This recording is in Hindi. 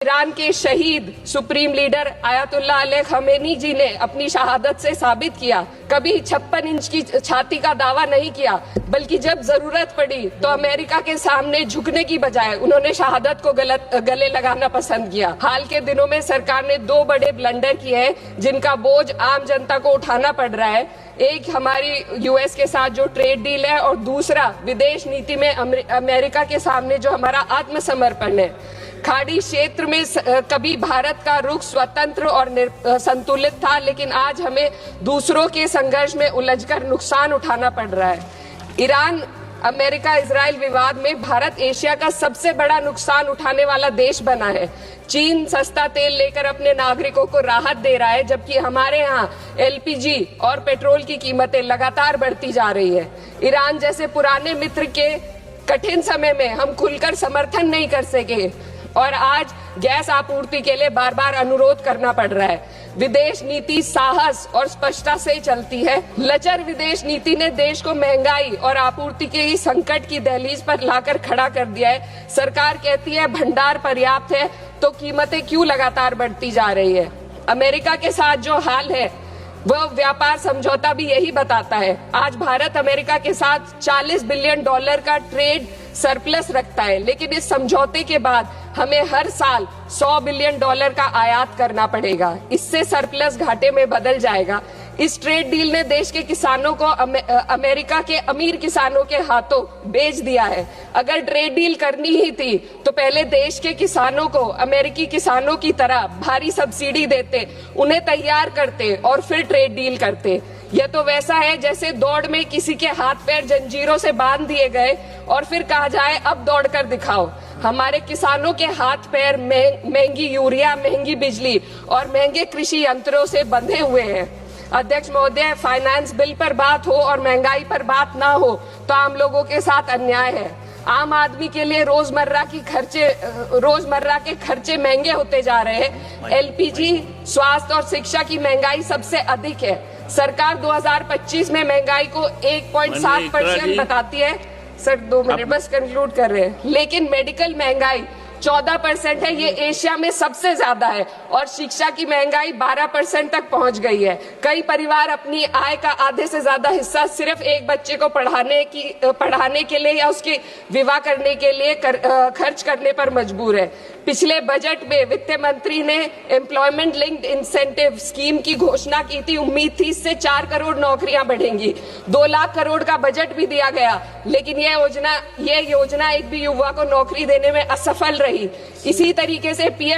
ईरान के शहीद supreme leader Ayatollah Ali Khamenei ji ने अपनी शहादत से साबित किया, कभी 56 इंच की छाती का दावा नहीं किया, बल्कि जब जरूरत पड़ी तो अमेरिका के सामने झुकने की बजाय उन्होंने शहादत को गले लगाना पसंद किया। हाल के दिनों में सरकार ने 2 बड़े ब्लंडर किए हैं जिनका बोझ आम जनता को उठाना पड़ रहा है। एक हमारी यूएस के साथ जो ट्रेड डील है और दूसरा विदेश नीति में अमेरिका के सामने जो हमारा आत्मसमर्पण है। खाड़ी क्षेत्र में कभी भारत का रुख स्वतंत्र और संतुलित था, लेकिन आज हमें दूसरों के संघर्ष में उलझकर नुकसान उठाना पड़ रहा है। ईरान अमेरिका इजराइल विवाद में भारत एशिया का सबसे बड़ा नुकसान उठाने वाला देश बना है। चीन सस्ता तेल लेकर अपने नागरिकों को राहत दे रहा है, जबकि हमारे यहाँ एलपीजी और पेट्रोल की कीमतें लगातार बढ़ती जा रही है। ईरान जैसे पुराने मित्र के कठिन समय में हम खुलकर समर्थन नहीं कर सके और आज गैस आपूर्ति के लिए बार बार अनुरोध करना पड़ रहा है। विदेश नीति साहस और स्पष्टता से चलती है। लचर विदेश नीति ने देश को महंगाई और आपूर्ति के संकट की दहलीज पर लाकर खड़ा कर दिया है। सरकार कहती है भंडार पर्याप्त है, तो कीमतें क्यों लगातार बढ़ती जा रही है। अमेरिका के साथ जो हाल है वह व्यापार समझौता भी यही बताता है। आज भारत अमेरिका के साथ $40 बिलियन का ट्रेड सरप्लस रखता है, लेकिन इस समझौते के बाद हमें हर साल $100 बिलियन का आयात करना पड़ेगा। इससे सरप्लस घाटे में बदल जाएगा। इस ट्रेड डील ने देश के किसानों को अमेरिका के अमीर किसानों के हाथों बेच दिया है। अगर ट्रेड डील करनी ही थी तो पहले देश के किसानों को अमेरिकी किसानों की तरह भारी सब्सिडी देते, उन्हें तैयार करते और फिर ट्रेड डील करते। यह तो वैसा है जैसे दौड़ में किसी के हाथ पैर जंजीरों से बांध दिए गए और फिर कहा जाए अब दौड़ कर दिखाओ। हमारे किसानों के हाथ पैर महंगी यूरिया, महंगी बिजली और महंगे कृषि यंत्रों से बंधे हुए हैं। अध्यक्ष महोदय, फाइनेंस बिल पर बात हो और महंगाई पर बात ना हो तो आम लोगों के साथ अन्याय है। आम आदमी के लिए रोजमर्रा के खर्चे महंगे होते जा रहे हैं। एलपीजी, स्वास्थ्य और शिक्षा की महंगाई सबसे अधिक है। सरकार 2025 में महंगाई को 1.7% बताती है। सर 2 मिनट बस कंक्लूड कर रहे हैं। लेकिन मेडिकल महंगाई 14% है, ये एशिया में सबसे ज्यादा है और शिक्षा की महंगाई 12% तक पहुंच गई है। कई परिवार अपनी आय का आधे से ज्यादा हिस्सा सिर्फ एक बच्चे को पढ़ाने के लिए या उसके विवाह करने के लिए खर्च करने पर मजबूर है। पिछले बजट में वित्त मंत्री ने एम्प्लॉयमेंट लिंक्ड इंसेंटिव स्कीम की घोषणा की थी। उम्मीद थी इससे 4 करोड़ नौकरियां बढ़ेंगी। 2 लाख करोड़ का बजट भी दिया गया, लेकिन ये योजना एक भी युवा को नौकरी देने में असफल रही। इसी तरीके से पीएम